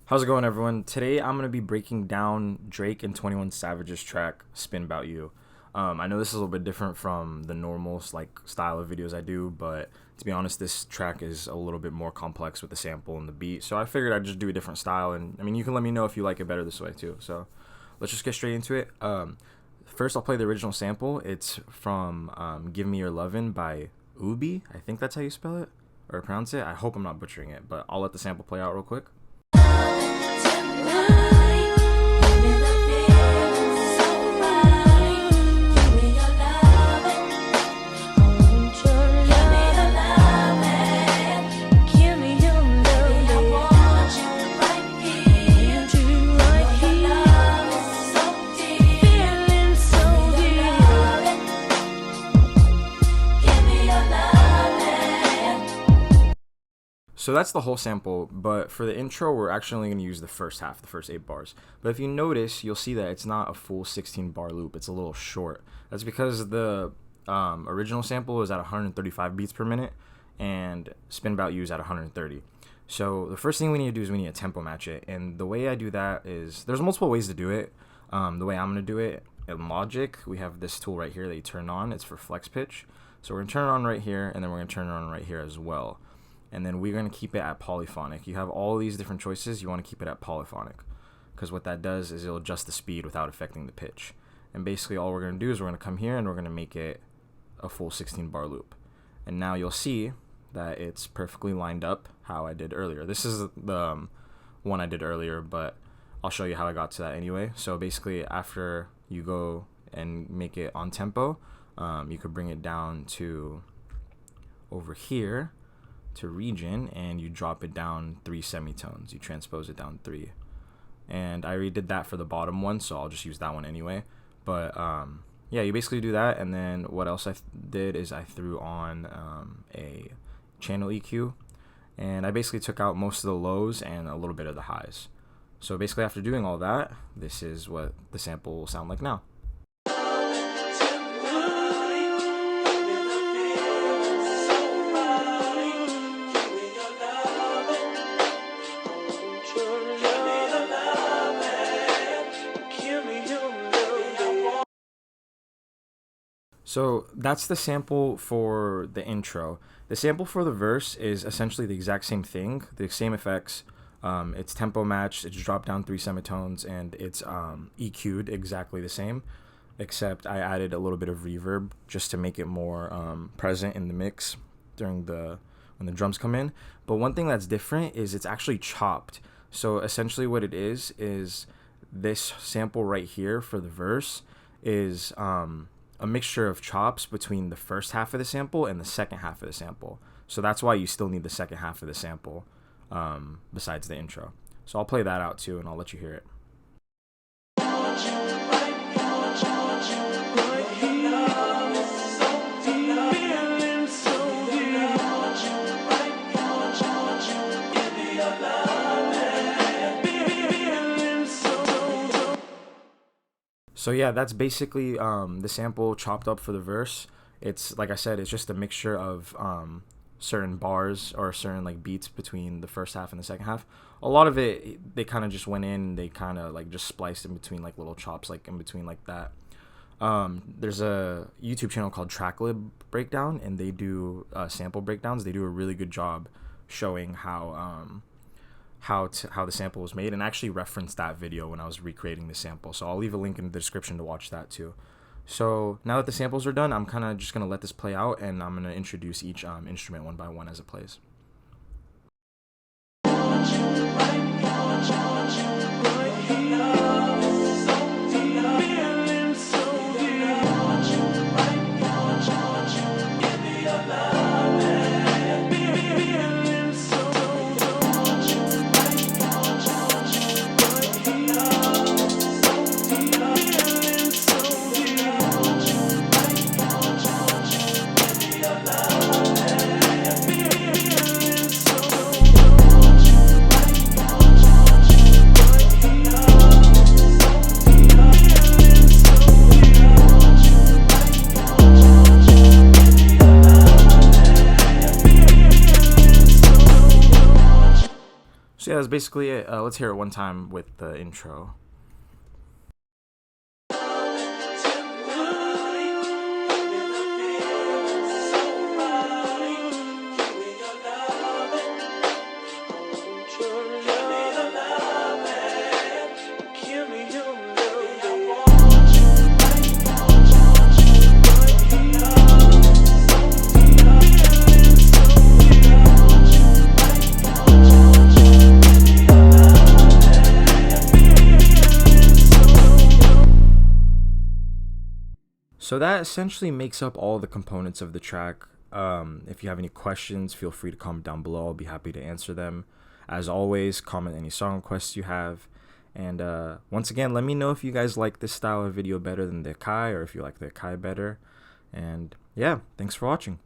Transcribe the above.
How's it going, everyone? Today I'm going to be breaking down Drake and 21 Savage's track Spin Bout You. I know this is a little bit different from the normal style of videos I do, but to be honest, this track is a little bit more complex with the sample and the beat, so I figured I'd just do a different style, and I mean, you can let me know if you like it better this way too. So let's just get straight into it. First, I'll play the original sample. It's from Give Me Your Lovin' by Ubi. I think that's how you spell it or pronounce it. I hope I'm not butchering it, but I'll let the sample play out real quick. So that's the whole sample, but for the intro, we're actually going to use the first half, the first 8 bars. But if you notice, you'll see that it's not a full 16 bar loop. It's a little short. That's because the original sample is at 135 beats per minute, and Spin Bout You is at 130. So the first thing we need to do is we need to tempo match it. And the way I do that is, there's multiple ways to do it. The way I'm going to do it, in Logic, we have this tool right here that you turn on. It's for flex pitch. So we're going to turn it on right here, and then we're going to turn it on right here as well. And then we're going to keep it at polyphonic. You have all these different choices. You want to keep it at polyphonic, because what that does is it'll adjust the speed without affecting the pitch. And basically all we're going to do is we're going to come here and we're going to make it a full 16 bar loop. And now you'll see that it's perfectly lined up how I did earlier. This is the one I did earlier, but I'll show you how I got to that anyway. So basically, after you go and make it on tempo, you could bring it down to over here to region, and you drop it down 3 semitones. You transpose it down 3, and I already did that for the bottom one, so I'll just use that one anyway. But yeah, you basically do that, and then what else I did is I threw on a channel EQ, and I basically took out most of the lows and a little bit of the highs. So basically, after doing all that, this is what the sample will sound like now. So that's the sample for the intro. The sample for the verse is essentially the exact same thing, the same effects. It's tempo matched, it's dropped down 3 semitones, and it's EQ'd exactly the same, except I added a little bit of reverb just to make it more present in the mix when the drums come in. But one thing that's different is it's actually chopped. So essentially what it is this sample right here for the verse is a mixture of chops between the first half of the sample and the second half of the sample. So that's why you still need the second half of the sample besides the intro. So I'll play that out too, and I'll let you hear it. So yeah, that's basically the sample chopped up for the verse. It's, like I said, it's just a mixture of certain bars or certain beats between the first half and the second half. A lot of it, they kind of just went in, they kind of just spliced in between little chops in between that. There's a YouTube channel called Tracklib Breakdown, and they do sample breakdowns. They do a really good job showing how the sample was made, and actually referenced that video when I was recreating the sample. So I'll leave a link in the description to watch that too. So now that the samples are done, I'm kind of just going to let this play out, and I'm going to introduce each instrument one by one as it plays. that's basically it. Let's hear it one time with the intro. So that essentially makes up all the components of the track. If you have any questions, feel free to comment down below. I'll be happy to answer them. As always, comment any song requests you have. And once again, let me know if you guys like this style of video better than the Kai, or if you like the Kai better. And yeah, thanks for watching.